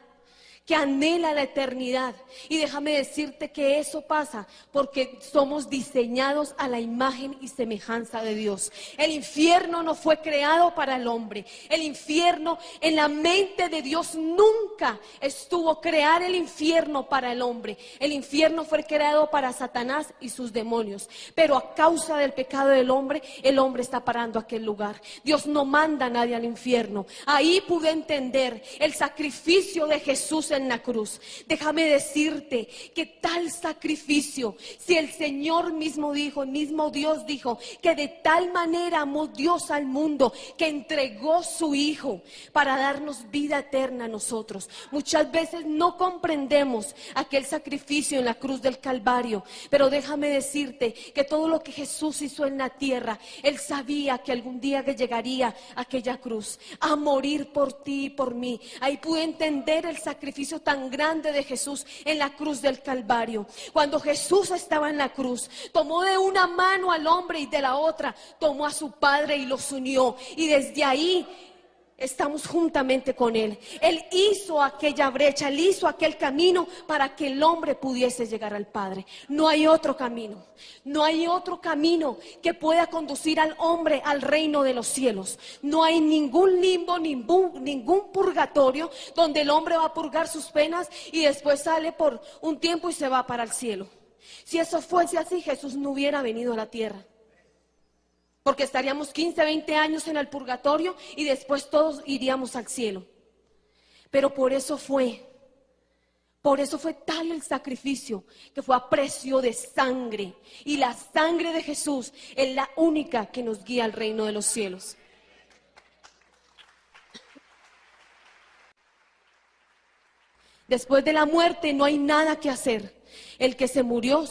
que anhela la eternidad. Y déjame decirte que eso pasa porque somos diseñados a la imagen y semejanza de Dios. El infierno no fue creado para el hombre. El infierno, en la mente de Dios nunca estuvo crear el infierno para el hombre. El infierno fue creado para Satanás y sus demonios. Pero a causa del pecado del hombre, el hombre está parando aquel lugar. Dios no manda a nadie al infierno. Ahí pude entender el sacrificio de Jesús en la cruz. Déjame decirte que tal sacrificio, si el Señor mismo dijo, el mismo Dios dijo, que de tal manera amó Dios al mundo, que entregó su Hijo para darnos vida eterna a nosotros. Muchas veces no comprendemos aquel sacrificio en la cruz del Calvario, pero déjame decirte que todo lo que Jesús hizo en la tierra, Él sabía que algún día que llegaría a aquella cruz a morir por ti y por mí. Ahí pude entender el sacrificio tan grande de Jesús en la cruz del Calvario. Cuando Jesús estaba en la cruz, tomó de una mano al hombre y de la otra tomó a su Padre y los unió. Y desde ahí estamos juntamente con Él. Él hizo aquella brecha, Él hizo aquel camino para que el hombre pudiese llegar al Padre. No hay otro camino, no hay otro camino que pueda conducir al hombre al reino de los cielos. No hay ningún limbo, ningún purgatorio donde el hombre va a purgar sus penas y después sale por un tiempo y se va para el cielo. Si eso fuese así, Jesús no hubiera venido a la tierra. Porque estaríamos 15, 20 años en el purgatorio y después todos iríamos al cielo. Pero por eso fue tal el sacrificio que fue a precio de sangre. Y la sangre de Jesús es la única que nos guía al reino de los cielos. Después de la muerte no hay nada que hacer. El que se murió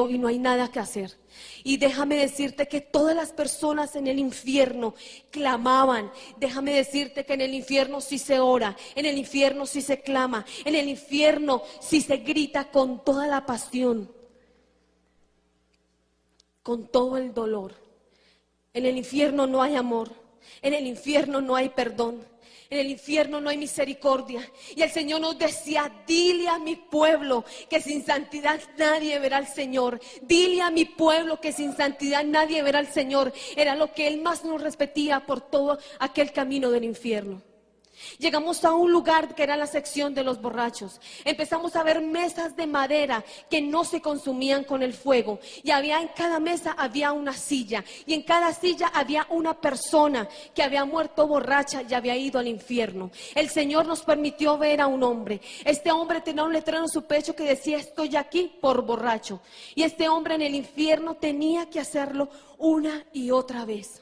y no hay nada que hacer. Y déjame decirte que todas las personas en el infierno clamaban. Déjame decirte que en el infierno sí se ora, en el infierno sí se clama, en el infierno sí se grita con toda la pasión, con todo el dolor. En el infierno no hay amor, en el infierno no hay perdón. En el infierno no hay misericordia. Y el Señor nos decía: dile a mi pueblo que sin santidad nadie verá al Señor. Dile a mi pueblo que sin santidad nadie verá al Señor. Era lo que Él más nos repetía por todo aquel camino del infierno. Llegamos a un lugar que era la sección de los borrachos. Empezamos a ver mesas de madera que no se consumían con el fuego. Y en cada mesa había una silla. Y en cada silla había una persona que había muerto borracha y había ido al infierno. El Señor nos permitió ver a un hombre. Este hombre tenía un letrero en su pecho que decía: estoy aquí por borracho. Y este hombre en el infierno tenía que hacerlo una y otra vez.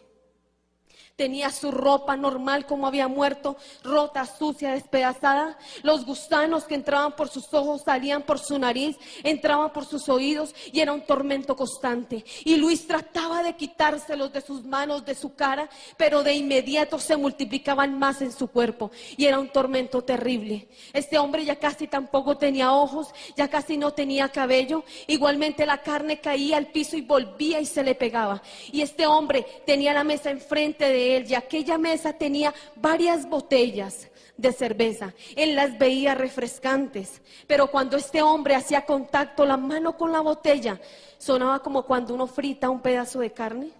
Tenía su ropa normal como había muerto, rota, sucia, despedazada. Los gusanos que entraban por sus ojos salían por su nariz, entraban por sus oídos y era un tormento constante. Y Luis trataba de quitárselos de sus manos, de su cara, pero de inmediato se multiplicaban más en su cuerpo y era un tormento terrible. Este hombre ya casi tampoco tenía ojos, ya casi no tenía cabello. Igualmente la carne caía al piso y volvía y se le pegaba. Y este hombre tenía la mesa enfrente de él y aquella mesa tenía varias botellas de cerveza. Él las veía refrescantes, pero cuando este hombre hacía contacto la mano con la botella, sonaba como cuando uno frita un pedazo de carne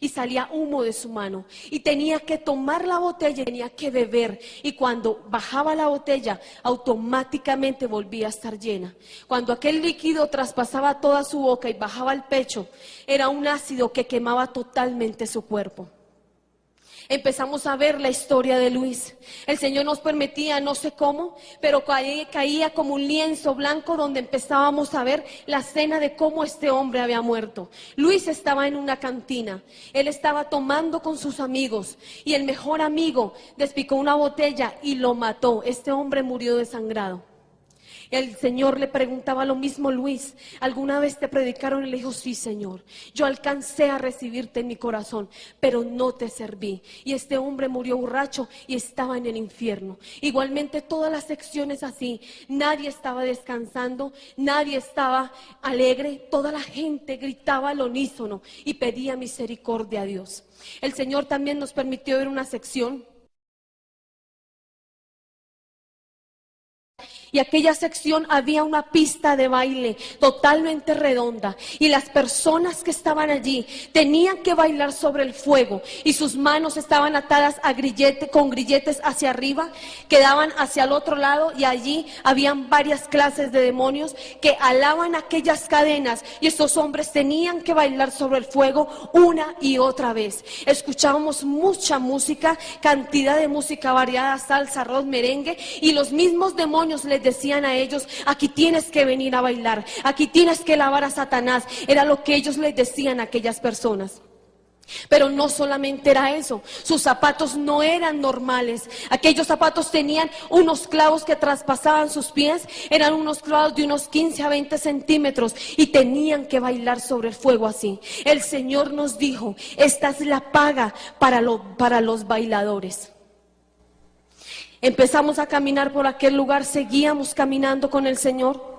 y salía humo de su mano, y tenía que tomar la botella y tenía que beber, y cuando bajaba la botella automáticamente volvía a estar llena. Cuando aquel líquido traspasaba toda su boca y bajaba al pecho, era un ácido que quemaba totalmente su cuerpo. Empezamos a ver la historia de Luis. El Señor nos permitía, no sé cómo, pero caía como un lienzo blanco donde empezábamos a ver la escena de cómo este hombre había muerto. Luis estaba en una cantina, él estaba tomando con sus amigos y el mejor amigo despicó una botella y lo mató. Este hombre murió desangrado. El Señor le preguntaba lo mismo: Luis, ¿alguna vez te predicaron? Y le dijo: sí, Señor, yo alcancé a recibirte en mi corazón, pero no te serví. Y este hombre murió borracho y estaba en el infierno. Igualmente todas las secciones así, nadie estaba descansando, nadie estaba alegre, toda la gente gritaba al unísono y pedía misericordia a Dios. El Señor también nos permitió ver una sección y aquella sección había una pista de baile totalmente redonda, y las personas que estaban allí tenían que bailar sobre el fuego, y sus manos estaban atadas a con grilletes hacia arriba que daban hacia el otro lado, y allí habían varias clases de demonios que alaban aquellas cadenas, y estos hombres tenían que bailar sobre el fuego una y otra vez. Escuchábamos mucha música, cantidad de música variada, salsa, rock, merengue, y los mismos demonios les decían a ellos: aquí tienes que venir a bailar, aquí tienes que alabar a Satanás. Era lo que ellos les decían a aquellas personas. Pero no solamente era eso, sus zapatos no eran normales. Aquellos zapatos tenían unos clavos que traspasaban sus pies, eran unos clavos de unos 15 a 20 centímetros, y tenían que bailar sobre el fuego así. El Señor nos dijo: esta es la paga para los bailadores. Empezamos a caminar por aquel lugar, seguíamos caminando con el Señor.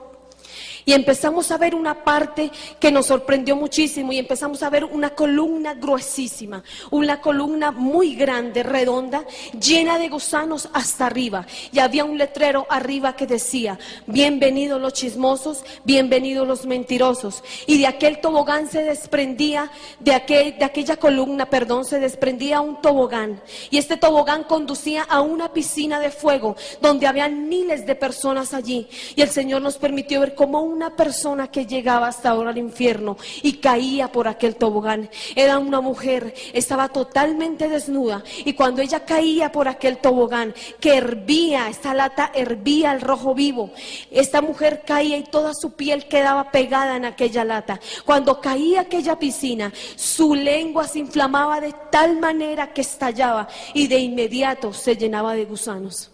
Y empezamos a ver una parte que nos sorprendió muchísimo, y empezamos a ver una columna gruesísima, una columna muy grande, redonda, llena de gusanos hasta arriba. Y había un letrero arriba que decía: bienvenidos los chismosos, bienvenidos los mentirosos. Y de aquel tobogán se desprendía, de aquella columna, se desprendía un tobogán. Y este tobogán conducía a una piscina de fuego donde habían miles de personas allí. Y el Señor nos permitió ver cómo una persona que llegaba hasta ahora al infierno y caía por aquel tobogán. Era una mujer, estaba totalmente desnuda, y cuando ella caía por aquel tobogán, que hervía, esta lata hervía al rojo vivo, esta mujer caía y toda su piel quedaba pegada en aquella lata. Cuando caía a aquella piscina, su lengua se inflamaba de tal manera que estallaba, y de inmediato se llenaba de gusanos.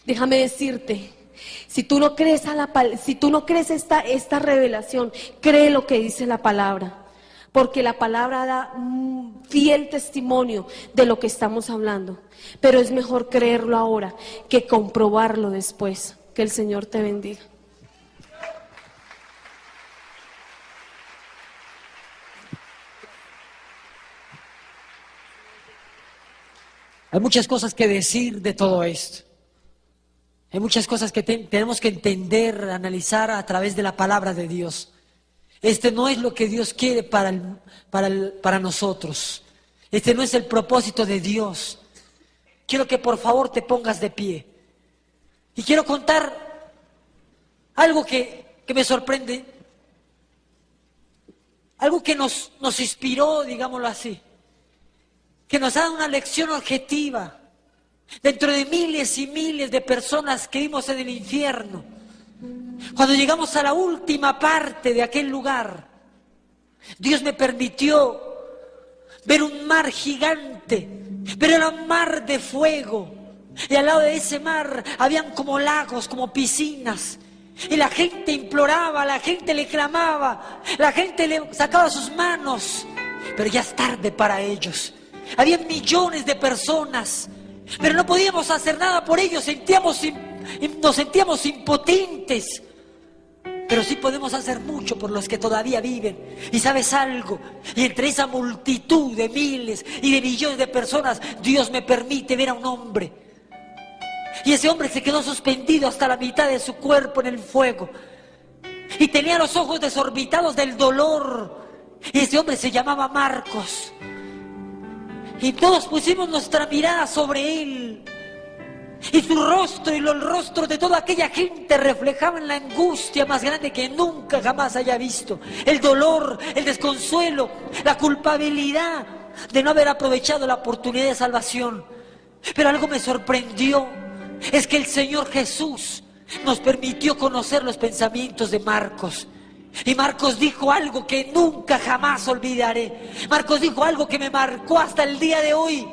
Déjame decirte, si tú no crees esta revelación, cree lo que dice la palabra, porque la palabra da fiel testimonio de lo que estamos hablando. Pero es mejor creerlo ahora que comprobarlo después. Que el Señor te bendiga. Hay muchas cosas que decir de todo esto. Hay muchas cosas que tenemos que entender, analizar a través de la palabra de Dios. Este no es lo que Dios quiere para nosotros. Este no es el propósito de Dios. Quiero que por favor te pongas de pie. Y quiero contar algo que me sorprende. Algo que nos inspiró, digámoslo así. Que nos ha dado una lección objetiva. Dentro de miles y miles de personas que vimos en el infierno, cuando llegamos a la última parte de aquel lugar, Dios me permitió ver un mar gigante, pero era un mar de fuego, y al lado de ese mar habían como lagos, como piscinas, y la gente imploraba, la gente le clamaba, la gente le sacaba sus manos, pero ya es tarde para ellos. Había millones de personas, pero no podíamos hacer nada por ellos, nos sentíamos impotentes. Pero sí podemos hacer mucho por los que todavía viven. Y ¿sabes algo? Y entre esa multitud de miles y de millones de personas, Dios me permite ver a un hombre. Y ese hombre se quedó suspendido hasta la mitad de su cuerpo en el fuego. Y tenía los ojos desorbitados del dolor. Y ese hombre se llamaba Marcos. Y todos pusimos nuestra mirada sobre él. Y su rostro y el rostro de toda aquella gente reflejaban la angustia más grande que nunca jamás haya visto. El dolor, el desconsuelo, la culpabilidad de no haber aprovechado la oportunidad de salvación. Pero algo me sorprendió, es que el Señor Jesús nos permitió conocer los pensamientos de Marcos. Y Marcos dijo algo que nunca jamás olvidaré. Marcos dijo algo que me marcó hasta el día de hoy.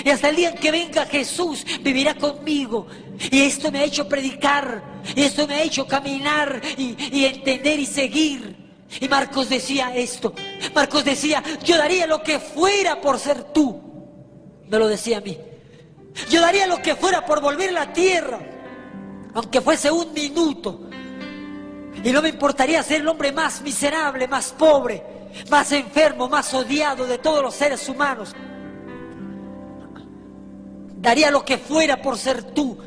Y hasta el día en que venga Jesús, vivirá conmigo. Y esto me ha hecho predicar, y esto me ha hecho caminar y entender y seguir. Y Marcos decía esto. Marcos decía: yo daría lo que fuera por ser tú. Me lo decía a mí. Yo daría lo que fuera por volver a la tierra, aunque fuese un minuto. Y no me importaría ser el hombre más miserable, más pobre, más enfermo, más odiado de todos los seres humanos. Daría lo que fuera por ser tú.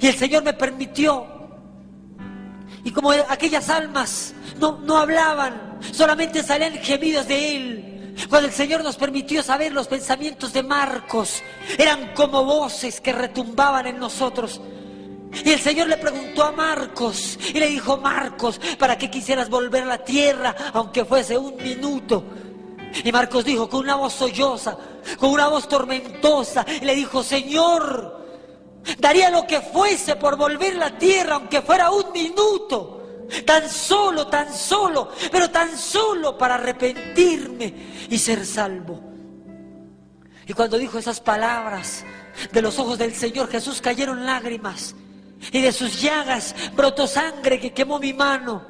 Y el Señor me permitió. Y como aquellas almas no hablaban, solamente salían gemidos de Él. Cuando el Señor nos permitió saber los pensamientos de Marcos, eran como voces que retumbaban en nosotros. Y el Señor le preguntó a Marcos y le dijo: Marcos, ¿para qué quisieras volver a la tierra aunque fuese un minuto? Y Marcos dijo con una voz solloza, con una voz tormentosa, y le dijo: Señor, daría lo que fuese por volver a la tierra aunque fuera un minuto. Tan solo, pero tan solo para arrepentirme y ser salvo. Y cuando dijo esas palabras, de los ojos del Señor Jesús cayeron lágrimas, y de sus llagas brotó sangre que quemó mi mano.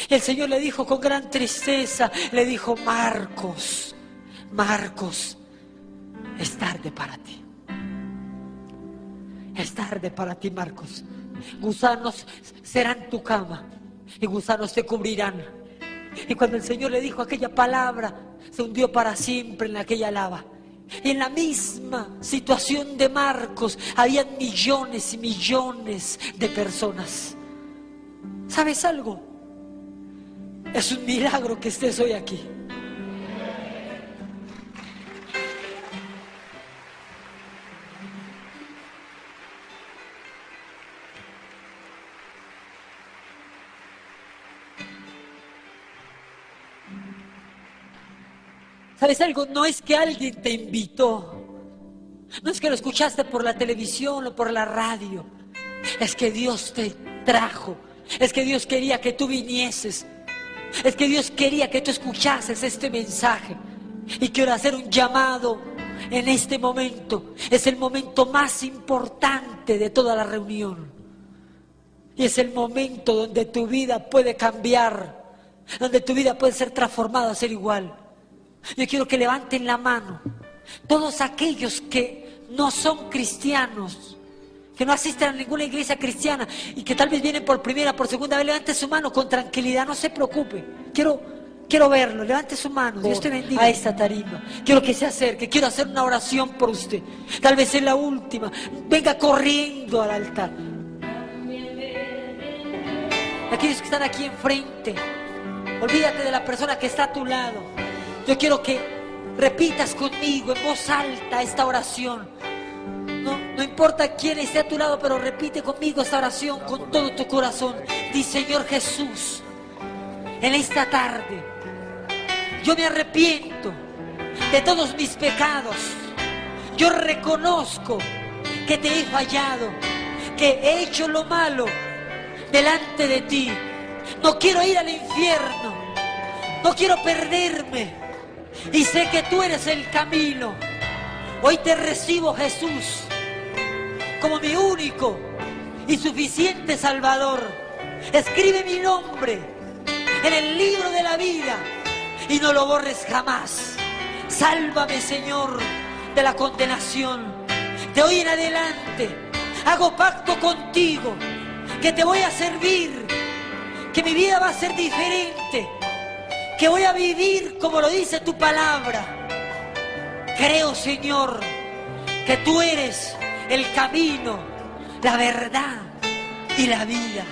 Y el Señor le dijo con gran tristeza, le dijo: Marcos, Marcos, es tarde para ti. Es tarde para ti, Marcos. Gusanos serán tu cama y gusanos te cubrirán. Y cuando el Señor le dijo aquella palabra, se hundió para siempre en aquella lava. Y en la misma situación de Marcos habían millones y millones de personas. ¿Sabes algo? Es un milagro que estés hoy aquí. ¿Sabes algo? No es que alguien te invitó, no es que lo escuchaste por la televisión o por la radio, es que Dios te trajo, es que Dios quería que tú vinieses, es que Dios quería que tú escuchases este mensaje. Y quiero hacer un llamado en este momento. Es el momento más importante de toda la reunión, y es el momento donde tu vida puede cambiar, donde tu vida puede ser transformada a ser igual. Yo quiero que levanten la mano todos aquellos que no son cristianos, que no asisten a ninguna iglesia cristiana y que tal vez vienen por primera, por segunda vez. Levante su mano con tranquilidad, no se preocupe. Quiero verlo, levante su mano. Dios te bendiga. A esta tarima quiero que se acerque, quiero hacer una oración por usted. Tal vez es la última. Venga corriendo al altar. Aquellos que están aquí enfrente, olvídate de la persona que está a tu lado. Yo quiero que repitas conmigo en voz alta esta oración. No importa quién esté a tu lado, pero repite conmigo esta oración con todo tu corazón. Di: Señor Jesús, en esta tarde yo me arrepiento de todos mis pecados. Yo reconozco que te he fallado, que he hecho lo malo delante de ti. No quiero ir al infierno, no quiero perderme. Y sé que tú eres el camino. Hoy te recibo, Jesús, como mi único y suficiente Salvador. Escribe mi nombre en el libro de la vida y no lo borres jamás. Sálvame, Señor, de la condenación. De hoy en adelante hago pacto contigo, que te voy a servir, que mi vida va a ser diferente, que voy a vivir como lo dice tu palabra. Creo, Señor, que tú eres el camino, la verdad y la vida.